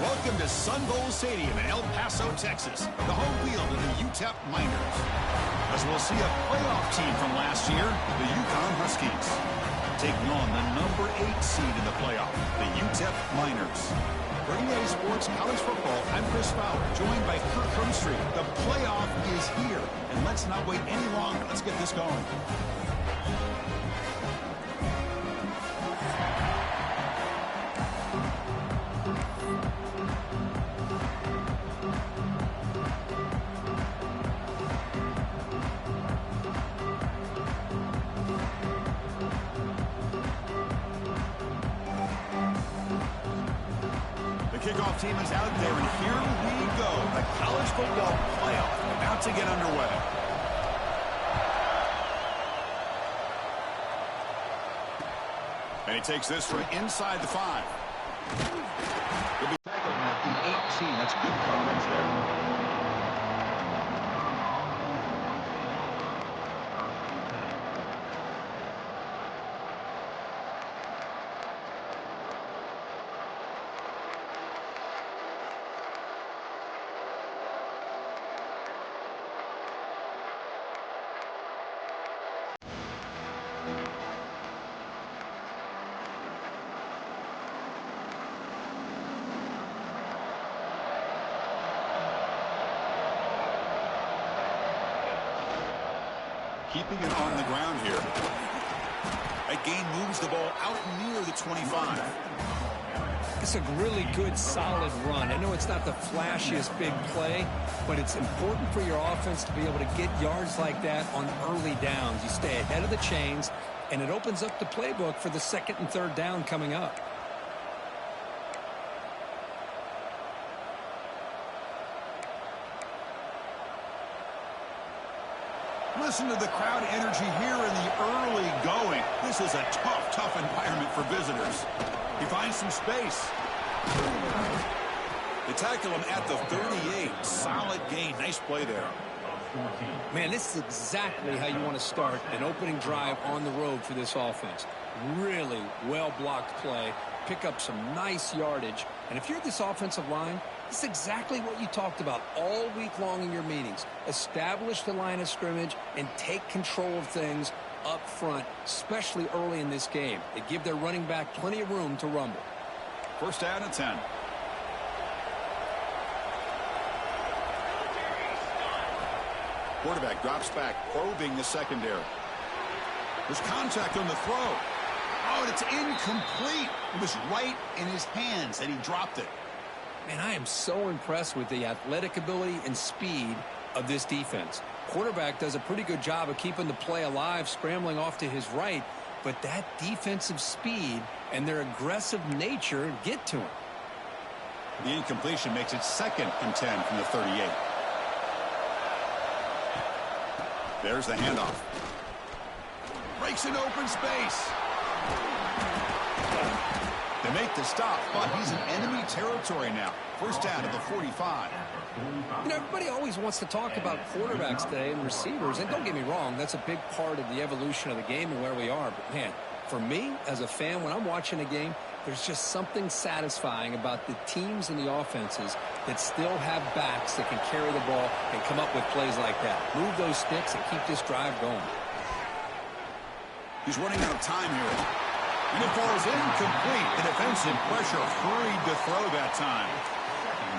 Welcome to Sun Bowl Stadium in El Paso, Texas, the home field of the Utep Miners. As we'll see a playoff team from last year, the Uconn Huskies, taking on the number 8 seed in the playoff, the Utep Miners. For EA Sports College Football, I'm Chris Fowler, joined by Kirk Hermstreet. The playoff is here, and let's not wait any longer. Let's get this going. Kickoff team is out there, and here we go. The college football playoff about to get underway. And he takes this from inside the 5. He'll be tackled at the 18. That's good coverage there. Keeping it on the ground here. That gain moves the ball out near the 25. It's a really good, solid run. I know it's not the flashiest big play, but it's important for your offense to be able to get yards like that on early downs. You stay ahead of the chains, and it opens up the playbook for the 2nd and 3rd down coming up. Listen to the crowd energy here in the early going. This is a tough environment for visitors. He finds some space. They tackle him at the 38. Solid gain. Nice play there. Man, this is exactly how you want to start an opening drive on the road for this offense. Really well-blocked play. Pick up some nice yardage. And if you're this offensive line, this is exactly what you talked about all week long in your meetings. Establish the line of scrimmage and take control of things up front, especially early in this game. They give their running back plenty of room to rumble. First down and 10. Quarterback drops back, probing the secondary. There's contact on the throw. Oh, and it's incomplete. It was right in his hands, and he dropped it. Man, I am so impressed with the athletic ability and speed of this defense. Quarterback does a pretty good job of keeping the play alive, scrambling off to his right, but that defensive speed and their aggressive nature get to him. The incompletion makes it 2nd and 10 from the 38. There's the handoff. Breaks an open space. They make the stop, but he's in enemy territory now. First down at the 45. You know, everybody always wants to talk about quarterbacks today and receivers, and don't get me wrong, that's a big part of the evolution of the game and where we are. But, man, for me, as a fan, when I'm watching a game, there's just something satisfying about the teams and the offenses that still have backs that can carry the ball and come up with plays like that. Move those sticks and keep this drive going. He's running out of time here. And the ball is incomplete. The defensive pressure hurried to throw that time.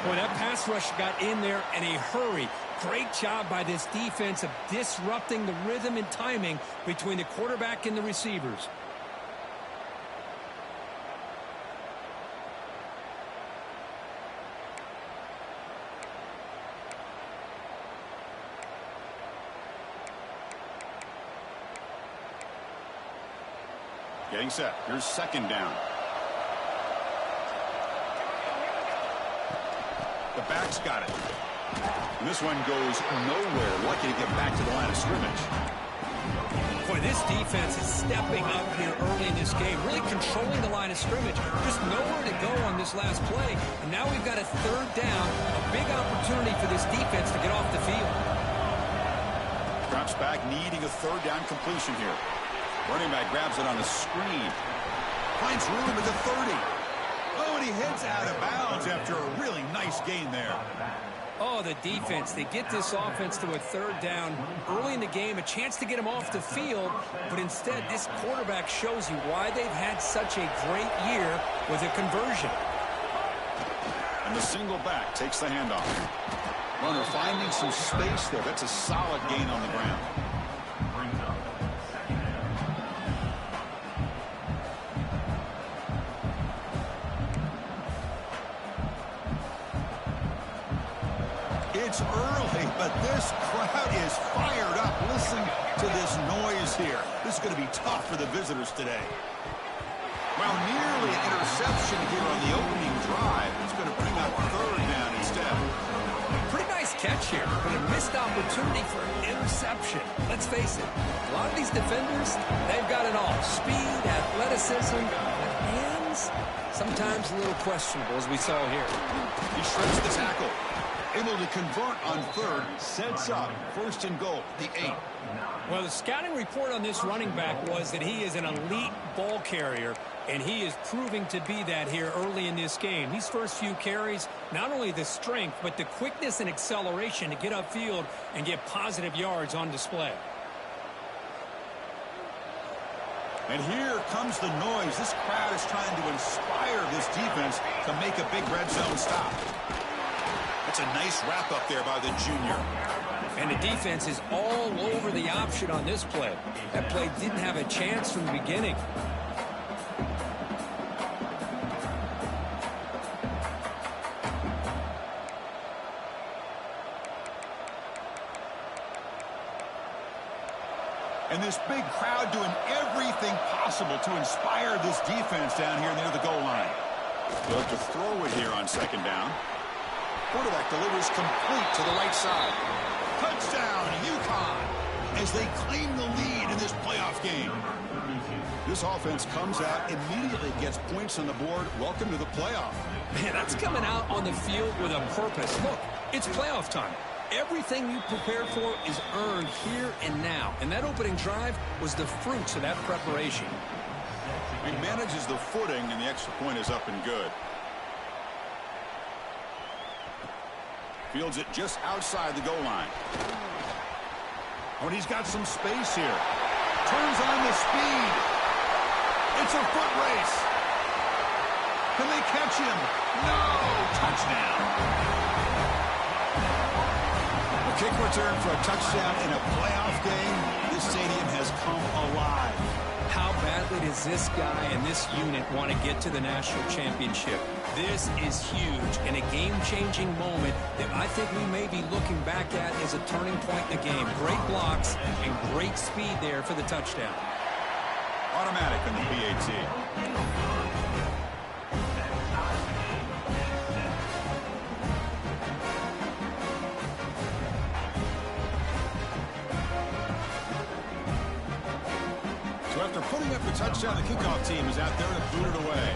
Boy, that pass rush got in there in a hurry. Great job by this defense of disrupting the rhythm and timing between the quarterback and the receivers. Getting set. Here's 2nd down. The back's got it. And this one goes nowhere. Lucky to get back to the line of scrimmage. Boy, this defense is stepping up here early in this game, really controlling the line of scrimmage. Just nowhere to go on this last play. And now we've got a 3rd down, a big opportunity for this defense to get off the field. Drops back, needing a 3rd down completion here. Running back grabs it on the screen. Finds room at the 30. Oh, and he he heads out of bounds after a really nice gain there. Oh, the defense. They get this offense to a third down early in the game, a chance to get him off the field, but instead this quarterback shows you why they've had such a great year with a conversion. And the single back takes the handoff. Runner finding some space there. That's a solid gain on the ground. It's early, but this crowd is fired up. Listen to this noise here. This is going to be tough for the visitors today. Well, nearly an interception here on the opening drive. It's going to bring up third down instead. Pretty nice catch here, but a missed opportunity for an interception. Let's face it, a lot of these defenders, they've got it all. Speed, athleticism, but hands, sometimes a little questionable, as we saw here. He shreds the tackle. Able to convert on third, sets up first and goal, the 8. Well, the scouting report on this running back was that he is an elite ball carrier, and he is proving to be that here early in this game. These first few carries, not only the strength, but the quickness and acceleration to get upfield and get positive yards on display. And here comes the noise. This crowd is trying to inspire this defense to make a big red zone stop. That's a nice wrap up there by the junior. And the defense is all over the option on this play. That play didn't have a chance from the beginning. And this big crowd doing everything possible to inspire this defense down here near the goal line. They'll have to throw it here on second down. Quarterback delivers complete to the right side. Touchdown, Uconn, as they claim the lead in this playoff game. This offense comes out, immediately gets points on the board. Welcome to the playoff. Man, that's coming out on the field with a purpose. Look, it's playoff time. Everything you prepared for is earned here and now. And that opening drive was the fruits of that preparation. He manages the footing, and the extra point is up and good. Fields it just outside the goal line. Oh, and he's got some space here. Turns on the speed. It's a foot race. Can they catch him? No! Touchdown. A kick return for a touchdown in a playoff game. This stadium has come alive. How badly does this guy and this unit want to get to the national championship? This is huge and a game-changing moment that I think we may be looking back at as a turning point in the game. Great blocks and great speed there for the touchdown. Automatic on the PAT. So after putting up the touchdown, the kickoff team is out there to boot it away.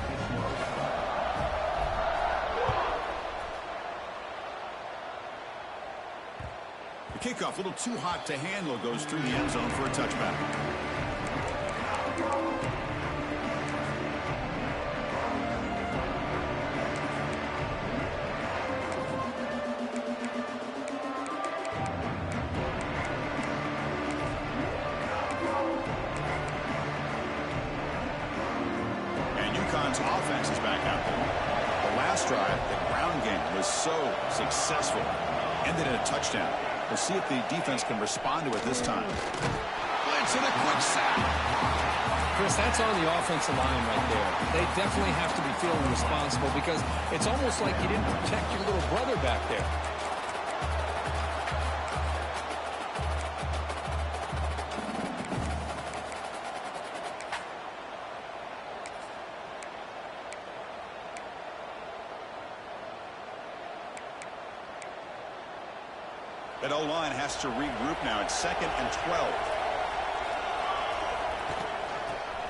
The kickoff, a little too hot to handle, goes through the end zone for a touchback. Uconn's offense is back out there. The last drive, the ground game, was so successful. Ended in a touchdown. We'll see if the defense can respond to it this time. Blitz and a quick sack. Chris, that's on the offensive line right there. They definitely have to be feeling responsible because it's almost like you didn't protect your little brother back there. That O-line has to regroup now. It's 2nd and 12.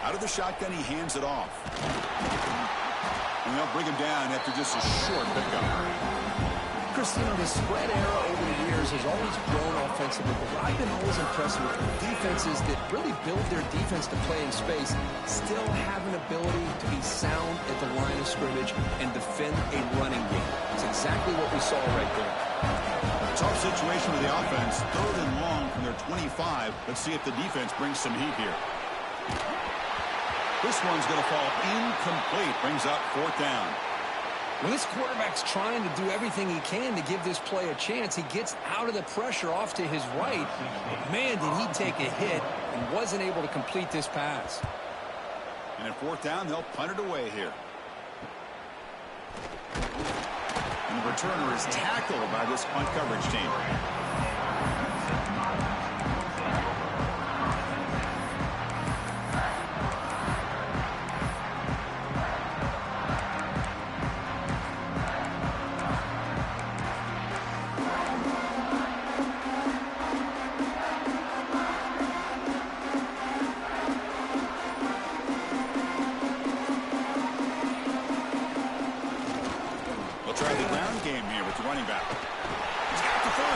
Out of the shotgun, he hands it off. And they'll bring him down after just a short pickup. Chris, you know, the spread era over the years has always grown offensively, but what I've been always impressed with defenses that really build their defense to play in space still have an ability to be sound at the line of scrimmage and defend a running game. It's exactly what we saw right there. Tough situation with the offense. 3rd and long from their 25. Let's see if the defense brings some heat here. This one's going to fall incomplete. Brings up 4th down. When this quarterback's trying to do everything he can to give this play a chance, he gets out of the pressure off to his right. But man, did he take a hit and wasn't able to complete this pass. And at 4th down, they'll punt it away here. And the returner is tackled by this punt coverage team.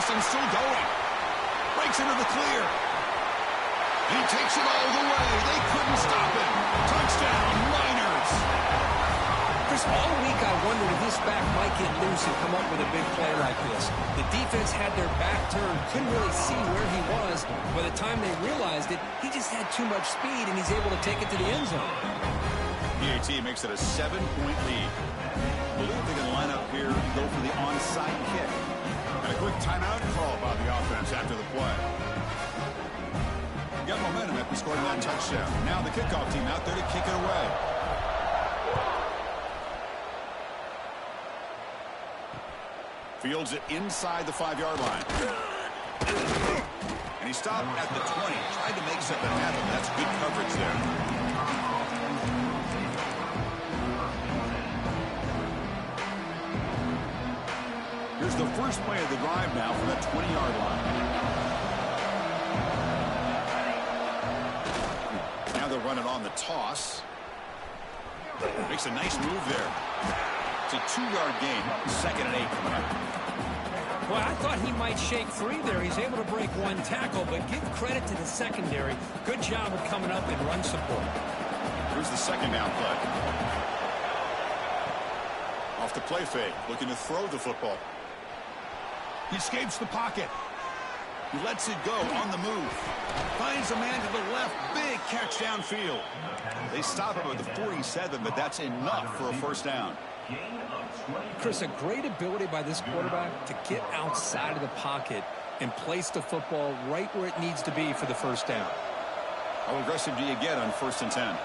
And still going. Breaks into the clear. And he takes it all the way. They couldn't stop him. Touchdown, Miners. Chris, all week I wondered if this back might get loose and come up with a big play like this. The defense had their back turned, couldn't really see where he was. By the time they realized it, he just had too much speed, and he's able to take it to the end zone. PAT makes it a 7-point lead. I believe they can line up here and go for the onside kick. And a quick timeout call by the offense after the play. Got momentum after scoring that touchdown. Now the kickoff team out there to kick it away. Fields it inside the 5-yard line. And he stopped at the 20. Tried to make something happen. That's good coverage there. Here's the first play of the drive now from that 20-yard line. Now they'll run it on the toss. Makes a nice move there. It's a 2-yard gain. 2nd and 8 coming up. Well, I thought he might shake free there. He's able to break one tackle, but give credit to the secondary. Good job of coming up and run support. Here's the 2nd down play. Off the play fake, looking to throw the football. He escapes the pocket. He lets it go on the move. Finds a man to the left. Big catch downfield. They stop him at the 47, but that's enough for a 1st down. Chris, a great ability by this quarterback to get outside of the pocket and place the football right where it needs to be for the 1st down. How aggressive do you get on 1st and 10?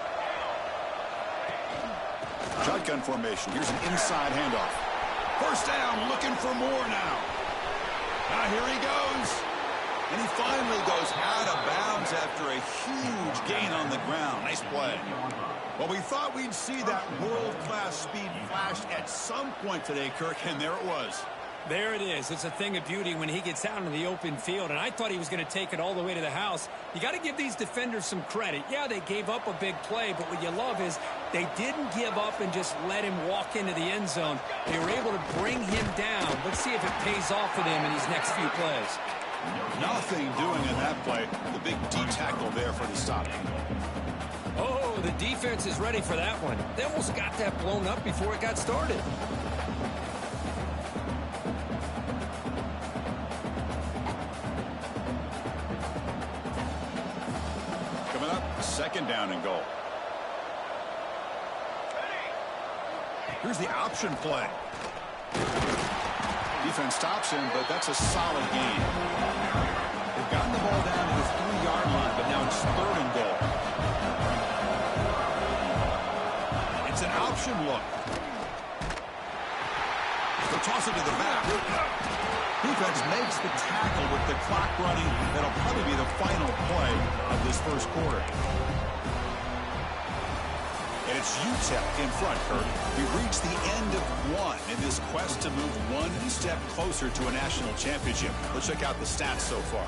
Shotgun formation. Here's an inside handoff. 1st down, looking for more now. Now here he goes. And he finally goes out of bounds after a huge gain on the ground. Nice play. Well, we thought we'd see that world-class speed flash at some point today, Kirk, and there it was. There it is. It's a thing of beauty when he gets out in the open field, and I thought he was going to take it all the way to the house. You got to give these defenders some credit. Yeah, they gave up a big play, but what you love is they didn't give up and just let him walk into the end zone. They were able to bring him down. Let's see if it pays off for them in these next few plays. Nothing doing in that play. The big D tackle there for the stop. Oh, the defense is ready for that one. They almost got that blown up before it got started. Coming up, 2nd down and goal. Here's the option play. Defense stops him, but that's a solid gain. They've gotten the ball down to the 3-yard line, but now it's 3rd and goal. It's an option look. They'll toss it to the back. Defense makes the tackle with the clock running. That'll probably be the final play of this 1st quarter. And it's Utep in front, Kirk. We've reached the end of one in this quest to move one step closer to a national championship. Let's check out the stats so far.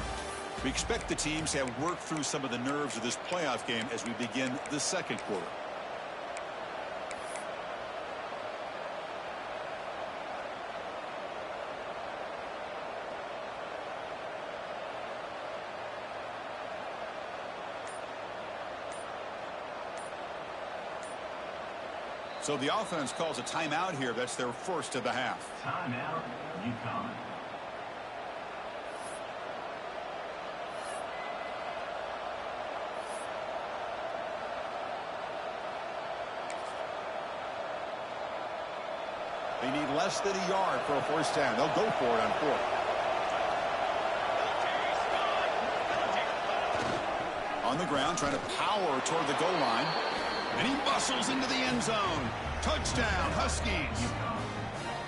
We expect the teams to have worked through some of the nerves of this playoff game as we begin the 2nd quarter. So the offense calls a timeout here. That's their first of the half. Timeout, Uconn. They need less than a yard for a first down. They'll go for it on fourth. On the ground, trying to power toward the goal line. And he bustles into the end zone. Touchdown, Huskies.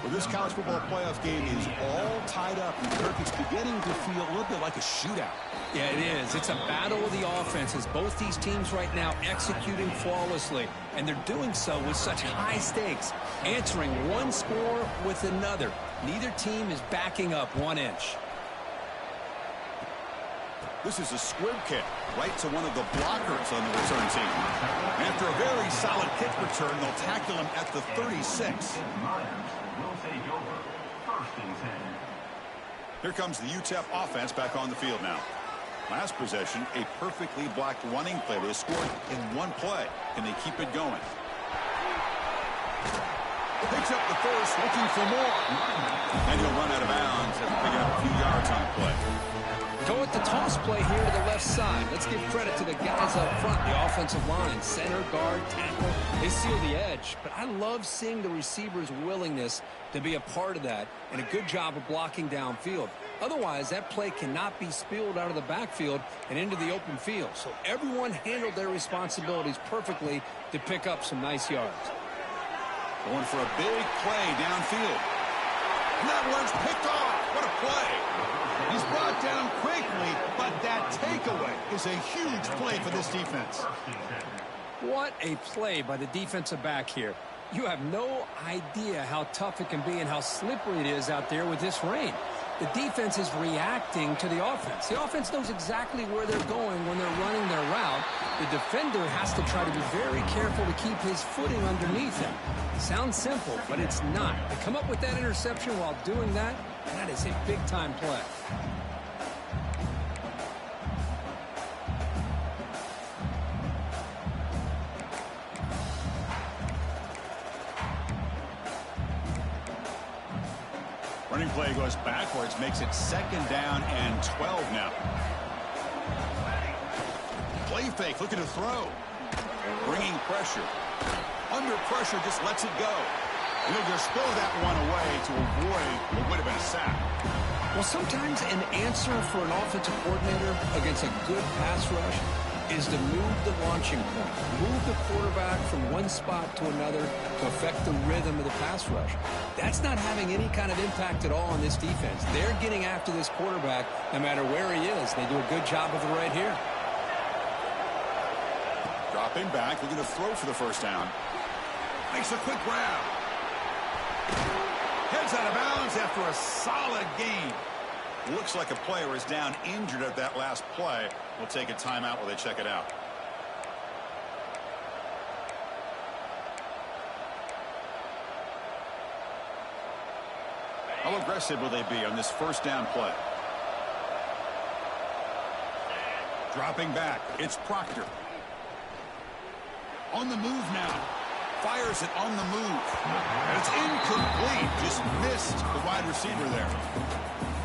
Well, this college football playoff game is all tied up. And Kirk, it's beginning to feel a little bit like a shootout. Yeah, it is. It's a battle of the offenses. Both these teams right now executing flawlessly. And they're doing so with such high stakes. Answering one score with another. Neither team is backing up 1 inch. This is a squib kick right to one of the blockers on the return team. After a very solid kick return, they'll tackle him at the 36. Here comes the Utep offense back on the field now. Last possession, a perfectly blocked running play. They scored in one play. Can they keep it going? Picks up the first, looking for more. And he'll run out of bounds after picking up a few yards on the play. Go with the toss play here to the left side. Let's give credit to the guys up front, the offensive line, center, guard, tackle. They seal the edge. But I love seeing the receiver's willingness to be a part of that and a good job of blocking downfield. Otherwise, that play cannot be spilled out of the backfield and into the open field. So everyone handled their responsibilities perfectly to pick up some nice yards. Going for a big play downfield. And that one's picked off. What a play. He's brought down quickly, but that takeaway is a huge play for this defense. What a play by the defensive back here. You have no idea how tough it can be and how slippery it is out there with this rain. The defense is reacting to the offense. The offense knows exactly where they're going when they're running their route. The defender has to try to be very careful to keep his footing underneath him. Sounds simple, but it's not. To come up with that interception while doing that, that is a big-time play. Running play goes backwards, makes it 2nd down and 12 now. Play fake, looking to throw. Bringing pressure. Under pressure, just lets it go. And he'll just throw that one away to avoid what would have been a sack. Well, sometimes an answer for an offensive coordinator against a good pass rush is to move the launching point. Move the quarterback from one spot to another to affect the rhythm of the pass rush. That's not having any kind of impact at all on this defense. They're getting after this quarterback no matter where he is. They do a good job of it right here. Dropping back, looking to throw for the first down. Makes a quick grab. Heads out of bounds after a solid gain. Looks like a player is down injured at that last play. We'll take a timeout while they check it out. How aggressive will they be on this first down play? Dropping back. It's Proctor. On the move now. Fires it on the move. And it's incomplete. Just missed the wide receiver there.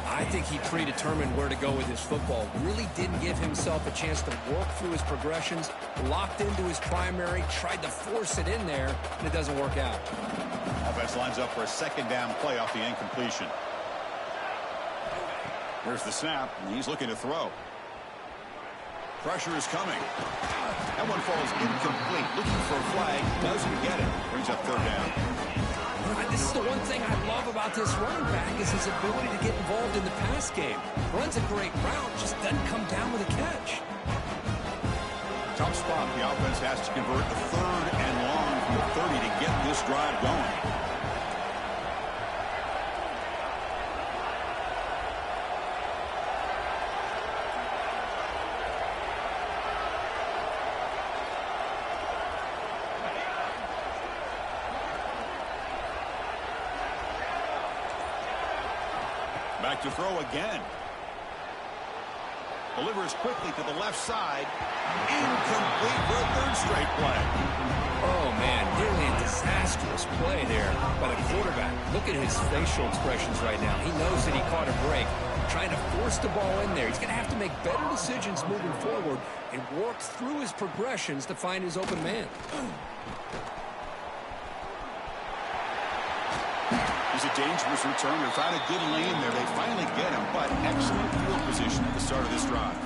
I think he predetermined where to go with his football. Really didn't give himself a chance to work through his progressions. Locked into his primary. Tried to force it in there. And it doesn't work out. Offense lines up for a 2nd down play off the incompletion. Here's the snap. And he's looking to throw. Pressure is coming. That one falls incomplete. Looking for a flag. Doesn't get it. Brings up 3rd down. This is the one thing I love about this running back is his ability to get involved in the pass game. Runs a great route, just doesn't come down with a catch. Tough spot. The offense has to convert a 3rd and long from the 30 to get this drive going. Back to throw again. Delivers quickly to the left side. Incomplete for a 3rd straight play. Oh, man, nearly a disastrous play there by the quarterback. Look at his facial expressions right now. He knows that he caught a break, trying to force the ball in there. He's going to have to make better decisions moving forward and work through his progressions to find his open man. He's a dangerous returner. Trying to get a lane there. They finally get him, but excellent field position at the start of this drive.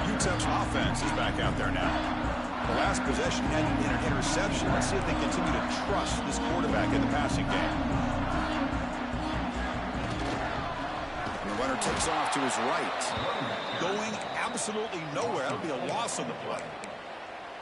Utep's offense is back out there now. The last possession had an interception. Let's see if they continue to trust this quarterback in the passing game. And the runner takes off to his right. Going absolutely nowhere. That'll be a loss on the play.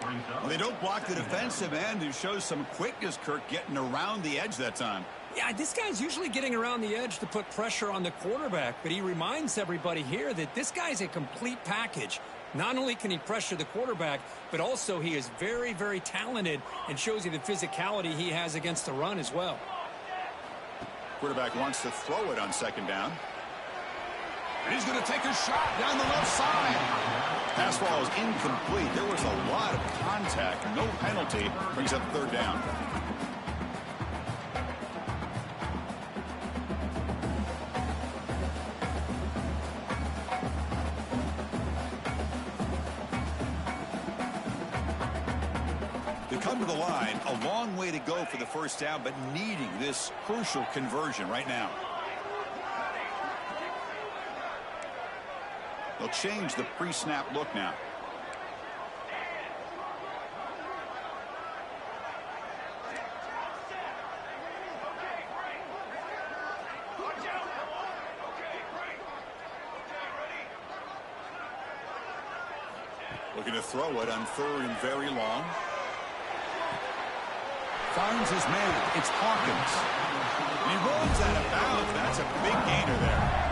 Well, they don't block the defensive end, who shows some quickness, Kirk, getting around the edge that time. Yeah, this guy's usually getting around the edge to put pressure on the quarterback, but he reminds everybody here that this guy's a complete package. Not only can he pressure the quarterback, but also he is very, very talented and shows you the physicality he has against the run as well. Quarterback wants to throw it on second down. And he's going to take a shot down the left side. Pass ball is incomplete. There was a lot of contact. No penalty. Brings up third down. They come to the line. A long way to go for the first down, but needing this crucial conversion right now. They'll change the pre-snap look now. Looking to throw it on third and very long. Finds his man. It's Hawkins. And he runs out of bounds. That's a big gainer there.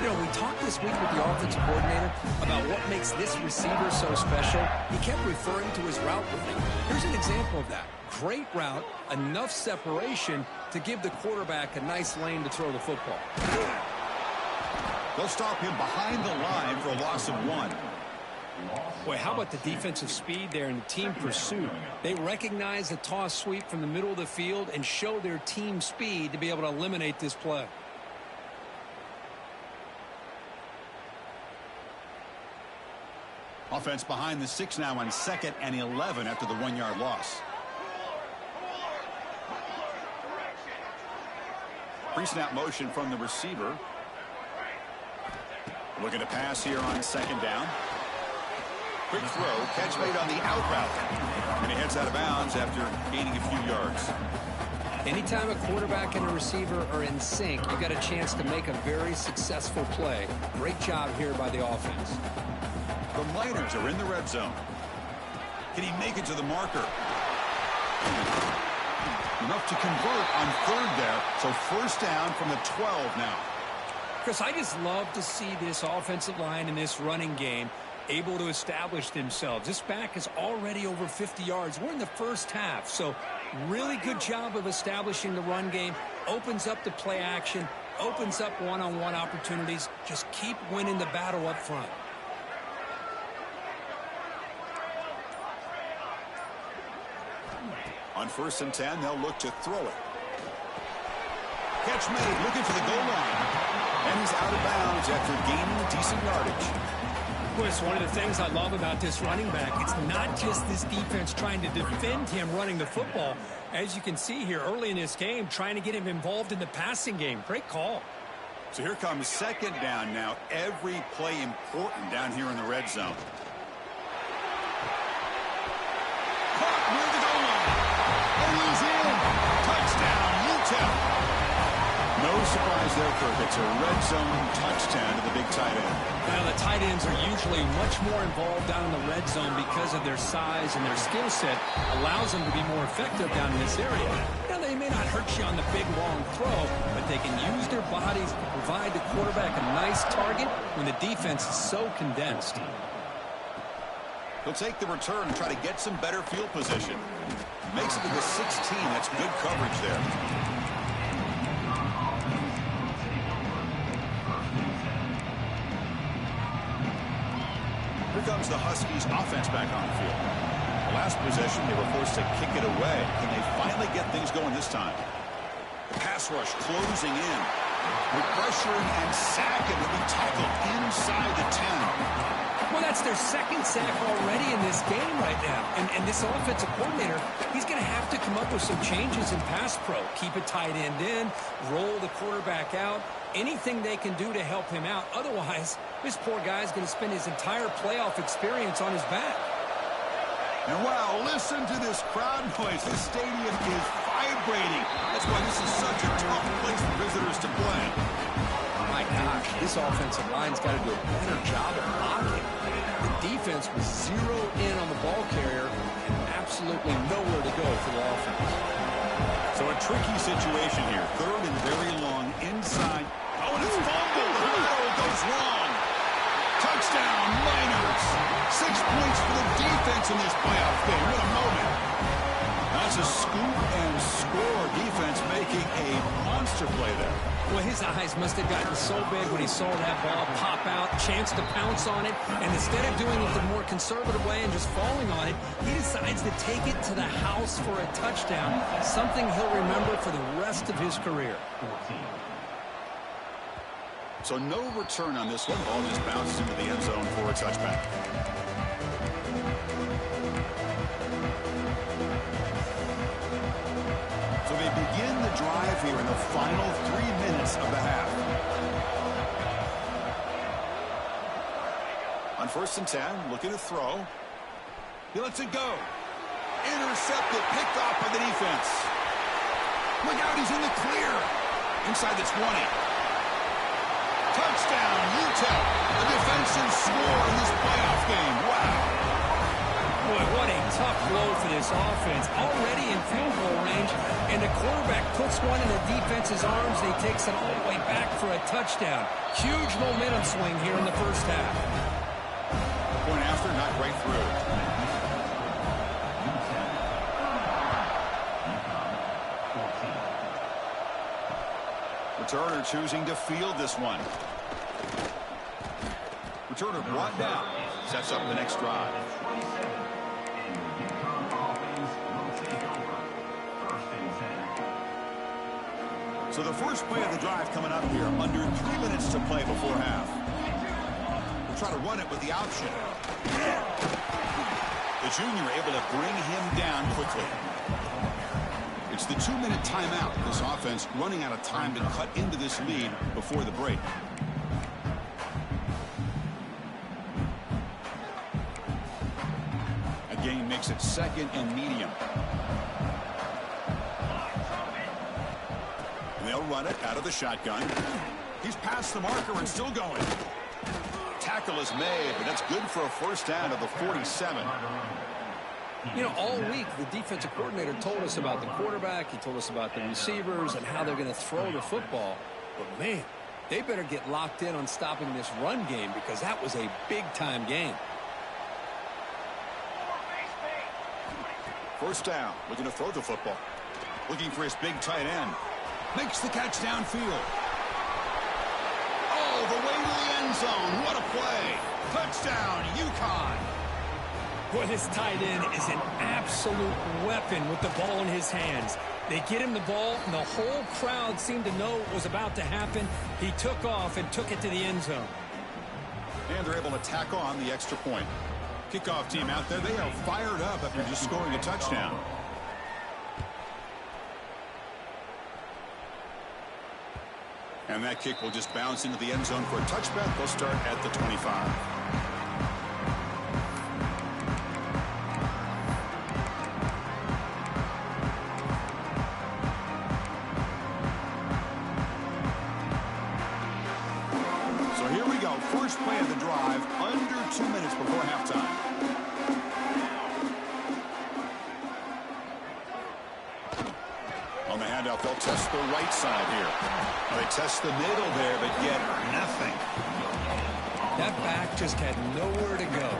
You know, we talked this week with the offensive coordinator about what makes this receiver so special. He kept referring to his route running. Here's an example of that. Great route, enough separation to give the quarterback a nice lane to throw the football. They'll stop him behind the line for a loss of 1. Boy, how about the defensive speed there and the team pursuit? They recognize the toss sweep from the middle of the field and show their team speed to be able to eliminate this play. Offense behind the 6 now on 2nd and 11 after the 1-yard loss. Pre-snap motion from the receiver. Looking to pass here on 2nd down. Quick throw, catch made on the out route. And he heads out of bounds after gaining a few yards. Anytime a quarterback and a receiver are in sync, you got a chance to make a very successful play. Great job here by the offense. The Miners are in the red zone. Can he make it to the marker? Enough to convert on third there. So first down from the 12 now. Chris, I just love to see this offensive line in this running game able to establish themselves. This back is already over 50 yards. We're in the first half, so really good job of establishing the run game. Opens up the play action, opens up one-on-one opportunities. Just keep winning the battle up front. On 1st and 10, they'll look to throw it. Catch made, looking for the goal line. And he's out of bounds after gaining decent yardage. Chris, one of the things I love about this running back, it's not just this defense trying to defend him running the football. As you can see here early in this game, trying to get him involved in the passing game. Great call. So here comes 2nd down now. Every play important down here in the red zone. Caught near the goal line. And he's in. Touchdown, Utep. No surprise there, Kirk. It's a red zone touchdown to the big tight end. Well, the tight ends are usually much more involved down in the red zone because of their size and their skill set allows them to be more effective down in this area. Now, they may not hurt you on the big, long throw, but they can use their bodies to provide the quarterback a nice target when the defense is so condensed. He'll take the return and try to get some better field position. Makes it to the 16. That's good coverage there. Here comes brings the Huskies offense back on the field. The last possession, they were forced to kick it away. Can they finally get things going this time? The pass rush closing in. With pressure and sack, and will be tackled inside the 10. Well, that's their second sack already in this game right now. And this offensive coordinator, he's going to have to come up with some changes in pass pro. Keep a tight end in, roll the quarterback out, anything they can do to help him out. Otherwise, this poor guy's going to spend his entire playoff experience on his back. And wow, listen to this crowd noise. This stadium is vibrating. That's why this is such a tough place for visitors to play. My gosh, this offensive line's got to do a better job of blocking. The defense was zeroed in on the ball carrier and absolutely nowhere to go for the offense. So a tricky situation here. Third and very long inside. Oh, and it's fumbled. The lateral goes wrong. Touchdown, Miners. 6 points for the defense in this playoff game. What a moment. That's a scoop and score. Defense making a monster play there. Well, his eyes must have gotten so big when he saw that ball pop out, chance to pounce on it, and instead of doing it the more conservative way and just falling on it, he decides to take it to the house for a touchdown, something he'll remember for the rest of his career. So no return on this one. Ball just bounces into the end zone for a touchback. So they begin the drive here in the final 3 minutes of the half. On 1st and 10, looking to throw. He lets it go. Intercepted, picked off by the defense. Look out, he's in the clear. Inside the 20. Touchdown, Utep. A defensive score in this playoff game. Wow. Boy, what a tough blow for this offense. Already in field goal range, and the quarterback puts one in the defense's arms, and he takes it all the way back for a touchdown. Huge momentum swing here in the first half. Point after, not right through. Returner choosing to field this one. Returner brought down. Sets up the next drive. So the first play of the drive coming up here. Under 3 minutes to play before half. We'll try to run it with the option. The junior able to bring him down quickly. It's the 2-minute timeout. This offense running out of time to cut into this lead before the break. Again, makes it 2nd and medium. And they'll run it out of the shotgun. He's past the marker and still going. Tackle is made, but that's good for a first down of the 47. You know, all week, the defensive coordinator told us about the quarterback. He told us about the receivers and how they're going to throw the football. But, man, they better get locked in on stopping this run game because that was a big-time game. First down, looking to throw the football. Looking for his big tight end. Makes the catch downfield. Oh, the way to the end zone. What a play. Touchdown, Uconn. Boy, this tight end is an absolute weapon with the ball in his hands. They get him the ball, and the whole crowd seemed to know what was about to happen. He took off and took it to the end zone. And they're able to tack on the extra point. Kickoff team out there, they are fired up after just scoring a touchdown. And that kick will just bounce into the end zone for a touchback. They'll start at the 25. First play of the drive, under 2 minutes before halftime. On the handoff, they'll test the right side here. They test the middle there, but get nothing. That back just had nowhere to go.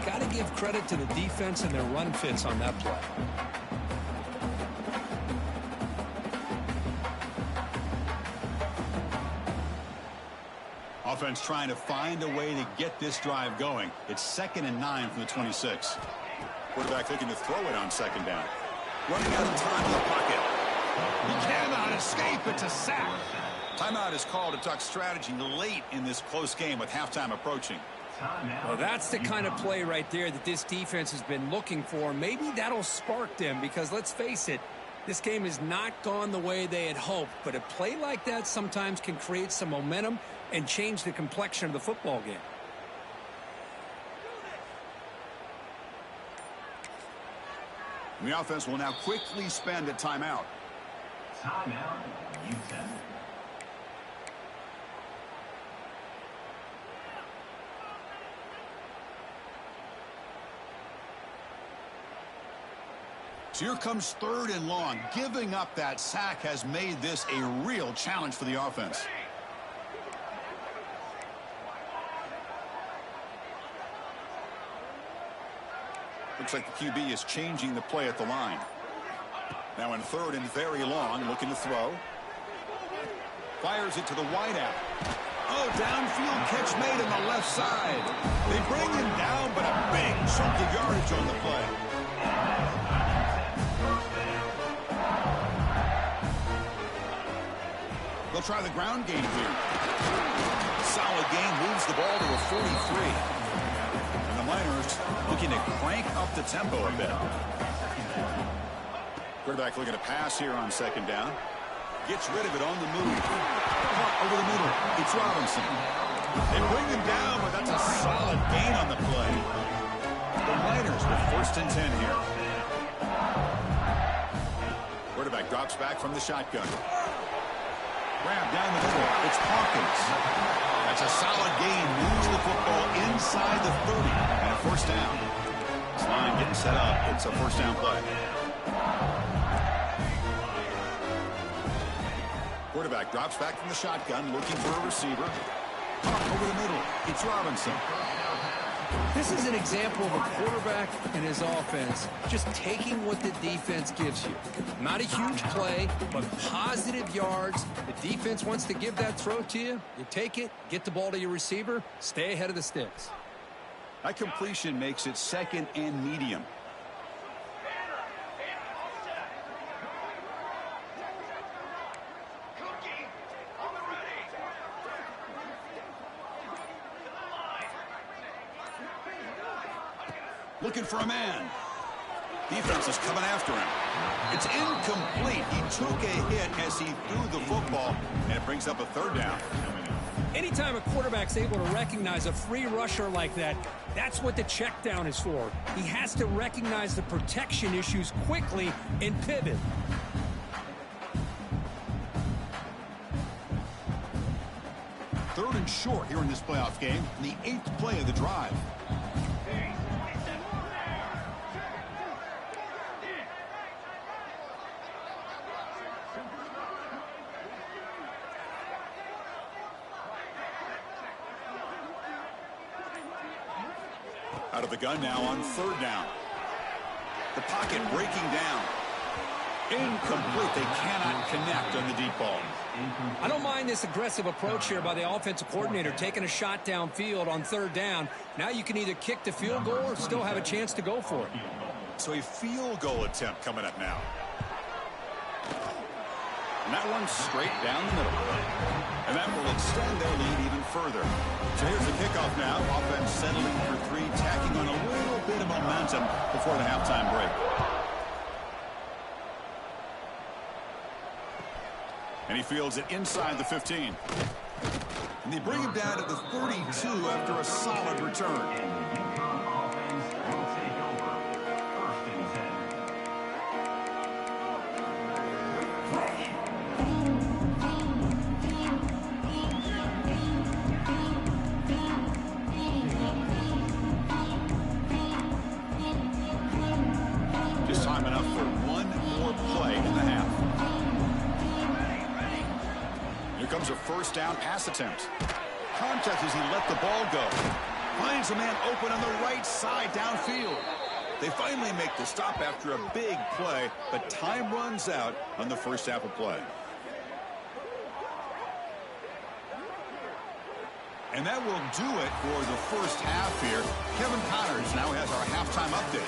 Got to give credit to the defense and their run fits on that play. offense trying to find a way to get this drive going. It's 2nd and 9 from the 26. Quarterback looking to throw it on 2nd down. Running out of time in the pocket. He cannot escape. It's a sack. Timeout is called to talk strategy late in this close game with halftime approaching. Well, that's the kind of play right there that this defense has been looking for. Maybe that'll spark them because, let's face it, this game has not gone the way they had hoped. But a play like that sometimes can create some momentum and change the complexion of the football game. The offense will now quickly spend a timeout. Timeout, Utep. So here comes 3rd and long. Giving up that sack has made this a real challenge for the offense. Looks like the QB is changing the play at the line. Now in 3rd and very long, looking to throw. Fires it to the wideout. Oh, downfield catch made on the left side. They bring him down, but a big chunk of yardage on the play. They'll try the ground game here. Solid gain, moves the ball to a 43. And the Miners looking to crank up the tempo a bit. Quarterback looking to pass here on 2nd down. Gets rid of it on the move. Caught over the middle. It's Robinson. They bring him down, but that's a solid gain on the play. The Miners with 1st and 10 here. Quarterback drops back from the shotgun. Grab down the middle. It's Hawkins. That's a solid gain. Moves the football inside the 30. And a 1st down. This line getting set up. It's a 1st down play. Quarterback drops back from the shotgun, looking for a receiver. Up over the middle. It's Robinson. This is an example of a quarterback and his offense just taking what the defense gives you. Not a huge play, but positive yards. The defense wants to give that throw to you. You take it, get the ball to your receiver, stay ahead of the sticks. That completion makes it 2nd and medium. Looking for a man. Defense is coming after him. It's incomplete. He took a hit as he threw the football, and it brings up a 3rd down. Anytime a quarterback's able to recognize a free rusher like that, that's what the check down is for. He has to recognize the protection issues quickly and pivot. Third and short here in this playoff game, the 8th play of the drive. Out of the gun now on 3rd down. The pocket breaking down. Incomplete. They cannot connect on the deep ball. I don't mind this aggressive approach here by the offensive coordinator, taking a shot downfield on 3rd down. Now you can either kick the field goal or still have a chance to go for it. So a field goal attempt coming up now. And that one's straight down the middle. And that will extend their lead even further. So here's the kickoff now. Offense settling for 3, tacking on a little bit of momentum before the halftime break. And he fields it inside the 15. And they bring him down to the 32 after a solid return. Just time enough for one more play in the half. Here comes a 1st down pass attempt. Contact as he let the ball go. Finds a man open on the right side downfield. They finally make the stop after a big play, but time runs out on the 1st half of play. And that will do it for the first half here. Kevin Connors now has our halftime update.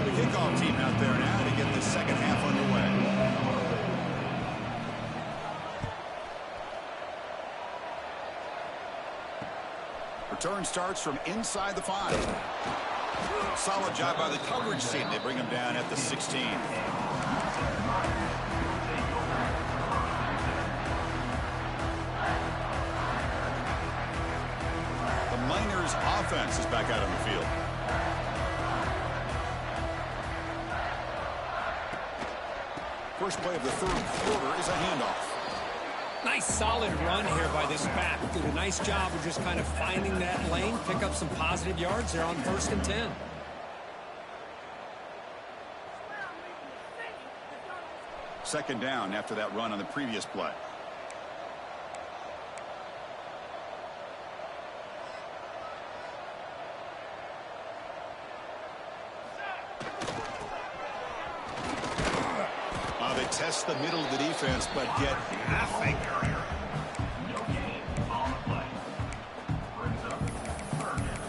The kickoff team out there now to get the second half underway. Return starts from inside the 5. Solid job by the coverage team. They bring him down at the 16. The Miners offense is back out on the field. First play of the third quarter is a handoff. Nice solid run here by this back. Did a nice job of just kind of finding that lane, pick up some positive yards there on 1st and 10. Second down after that run on the previous play. They test the middle of the defense, but get nothing. No gain on the play. Brings up third down.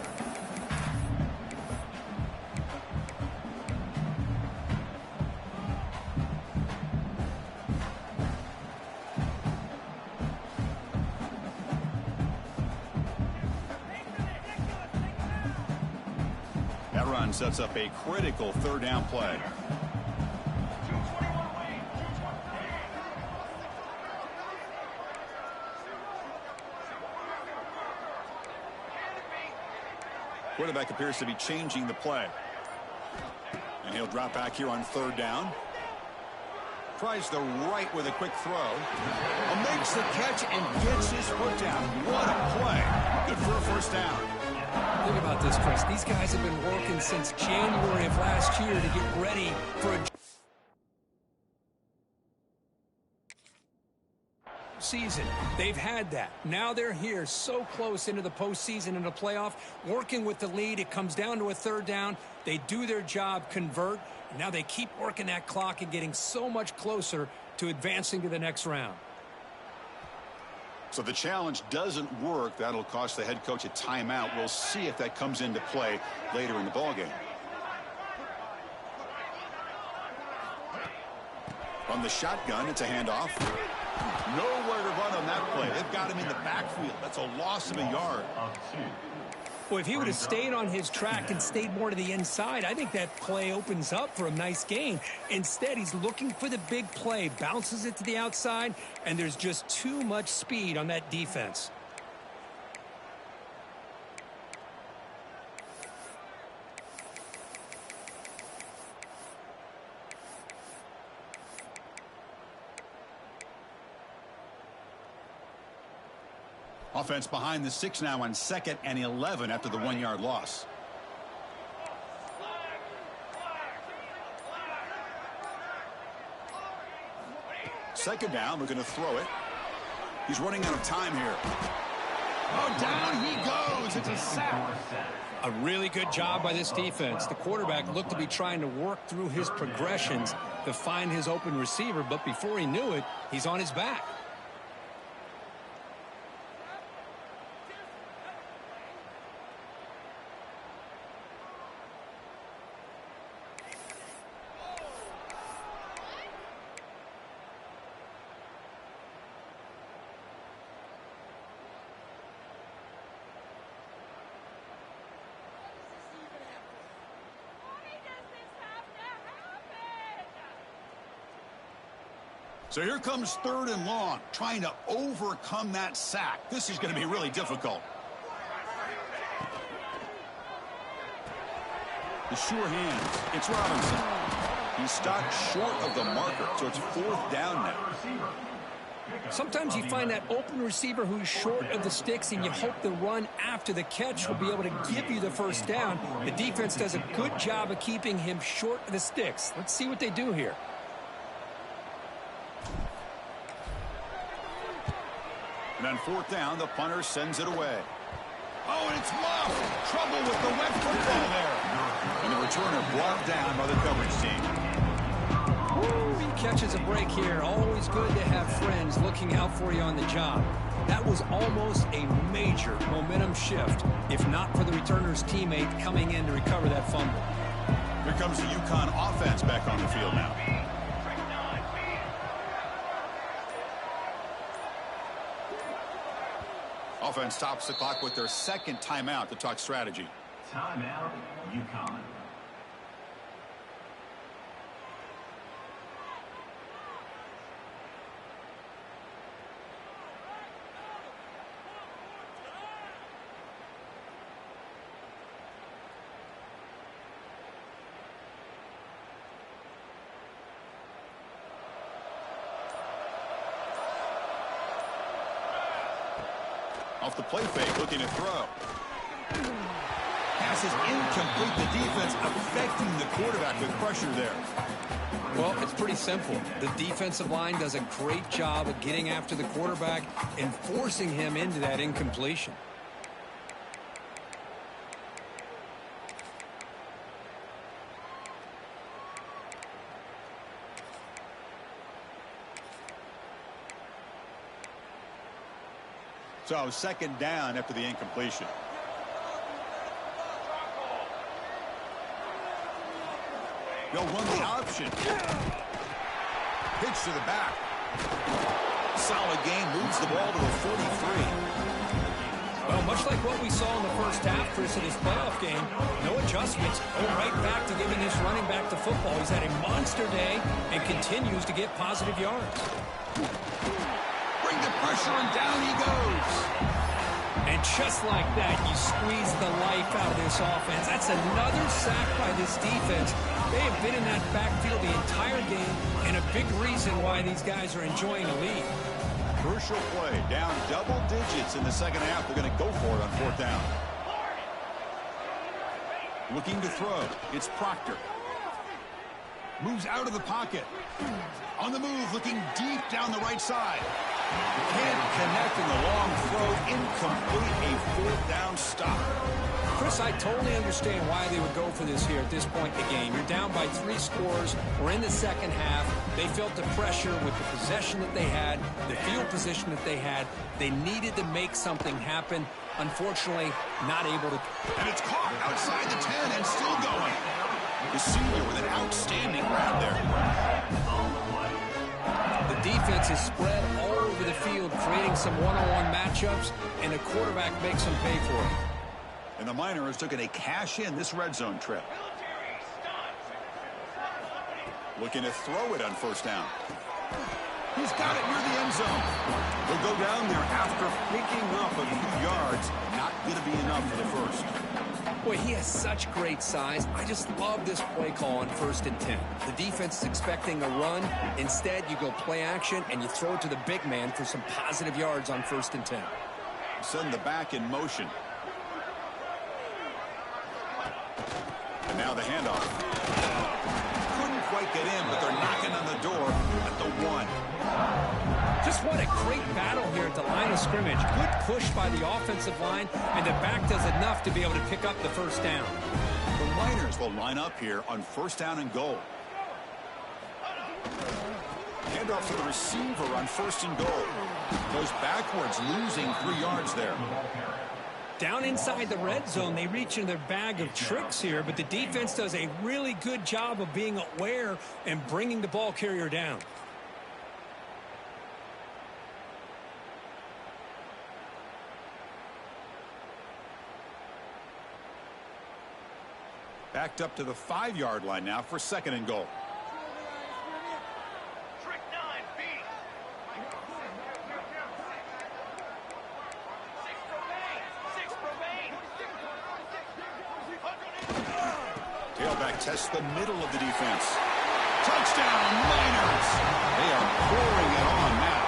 That run sets up a critical third down play. Quarterback appears to be changing the play. And he'll drop back here on third down. Tries the right with a quick throw. Makes the catch and gets his foot down. What a play. Good for a first down. Think about this, Chris. These guys have been working since January of last year to get ready for a season. They've had that. Now they're here so close into the postseason and the playoff, working with the lead. It comes down to a third down. They do their job, convert. And now they keep working that clock and getting so much closer to advancing to the next round. So the challenge doesn't work. That'll cost the head coach a timeout. We'll see if that comes into play later in the ballgame. On the shotgun, it's a handoff. Nowhere to run on that play. They've got him in the backfield. That's a loss of a yard. Well, if he would have stayed on his track and stayed more to the inside, I think that play opens up for a nice gain. Instead, he's looking for the big play, bounces it to the outside, and there's just too much speed on that defense. Offense behind the 6 now on 2nd and 11 after the 1-yard loss. Second down, we're going to throw it. He's running out of time here. Oh, down he goes. It's a sack. A really good job by this defense. The quarterback looked to be trying to work through his progressions to find his open receiver, but before he knew it, he's on his back. So here comes 3rd and long, trying to overcome that sack. This is going to be really difficult. The sure hands. It's Robinson. He's stopped short of the marker, so it's 4th down now. Sometimes you find that open receiver who's short of the sticks, and you hope the run after the catch will be able to give you the first down. The defense does a good job of keeping him short of the sticks. Let's see what they do here. And on 4th down, the punter sends it away. Oh, and it's muffed. Trouble with the wet football there. And the returner brought down by the coverage team. He catches a break here. Always good to have friends looking out for you on the job. That was almost a major momentum shift, if not for the returner's teammate coming in to recover that fumble. Here comes the Uconn offense back on the field now. Offense tops the clock with their second timeout to talk strategy. Timeout, Uconn. Off the play fake, looking to throw. Pass is incomplete. The defense affecting the quarterback with pressure there. Well, it's pretty simple. The defensive line does a great job of getting after the quarterback and forcing him into that incompletion. So second down after the incompletion. They'll run the option. Pitch to the back. Solid game, moves the ball to the 43. Well, much like what we saw in the first half, Chris, in his playoff game, no adjustments. Go right back to giving his running back the football. He's had a monster day and continues to get positive yards. Bring the pressure, and down he goes. And just like that, you squeeze the life out of this offense. That's another sack by this defense. They have been in that backfield the entire game, and a big reason why these guys are enjoying a lead. Crucial play, down double digits in the second half. They're going to go for it on fourth down. Looking to throw. It's Proctor. Moves out of the pocket. On the move, looking deep down the right side. Can't connect in the long throw. Incomplete, a fourth down stop. Chris, I totally understand why they would go for this here at this point in the game. You're down by 3 scores. We're in the second half. They felt the pressure with the possession that they had, the field position that they had. They needed to make something happen. Unfortunately, not able to. And it's caught outside the 10 and still going. The senior with an outstanding grab there. The defense is spread all over the field, creating some one-on-one matchups, and the quarterback makes them pay for it. And the Miners took a cash in this red zone trip. Looking to throw it on first down. He's got it near the end zone. He'll go down there after picking up a few yards. Not going to be enough for the first. Boy, he has such great size. I just love this play call on 1st and 10. The defense is expecting a run. Instead, you go play action, and you throw it to the big man for some positive yards on 1st and 10. Send the back in motion. And now the handoff. Couldn't quite get in, but they're knocking on the door at the 1. Just what a great battle here at the line of scrimmage. Good push by the offensive line, and the back does enough to be able to pick up the first down. The Miners will line up here on first down and goal. Handoff to the receiver on 1st and goal. Goes backwards, losing 3 yards there. Down inside the red zone, they reach in their bag of tricks here, but the defense does a really good job of being aware and bringing the ball carrier down. Backed up to the 5-yard line now for 2nd and goal. Tailback tests the middle of the defense. Touchdown, Miners! They are pouring it on now.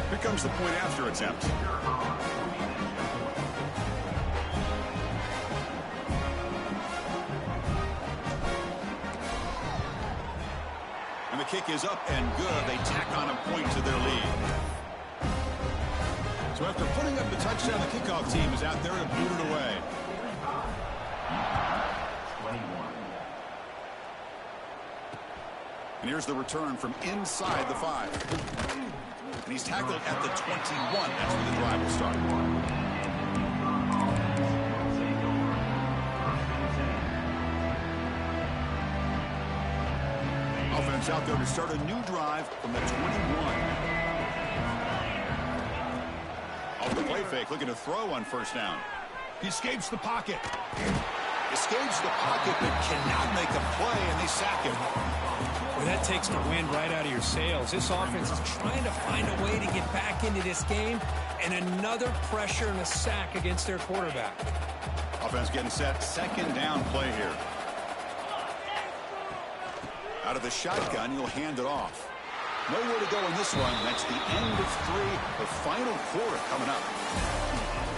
Here comes the point after attempt. kick is up and good. They tack on a point to their lead. So after putting up the touchdown, the kickoff team is out there to boot it away. 21. And here's the return from inside the 5. And he's tackled at the 21. That's where the drive will start. Offense out there to start a new drive from the 21. Off the play fake, looking to throw on first down. He escapes the pocket. Escapes the pocket, but cannot make a play, and they sack him. Well, that takes the wind right out of your sails. This offense is trying to find a way to get back into this game, and another pressure and a sack against their quarterback. Offense getting set. Second down play here. Out of the shotgun, he'll hand it off. Nowhere to go in this one. That's the end of 3. The final quarter coming up.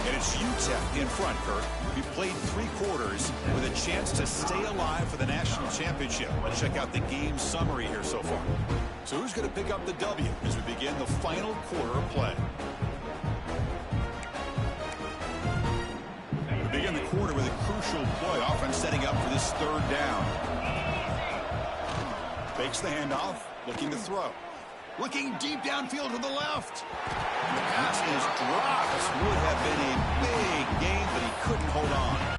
And it's Utep in front, Kirk. We played 3 quarters with a chance to stay alive for the national championship. Let's check out the game summary here so far. So who's going to pick up the W as we begin the final quarter of play? We begin the quarter with a crucial play. Offense setting up for this third down. Fakes the handoff, looking to throw. Looking deep downfield to the left. The pass is dropped. This would have been a big game, but he couldn't hold on.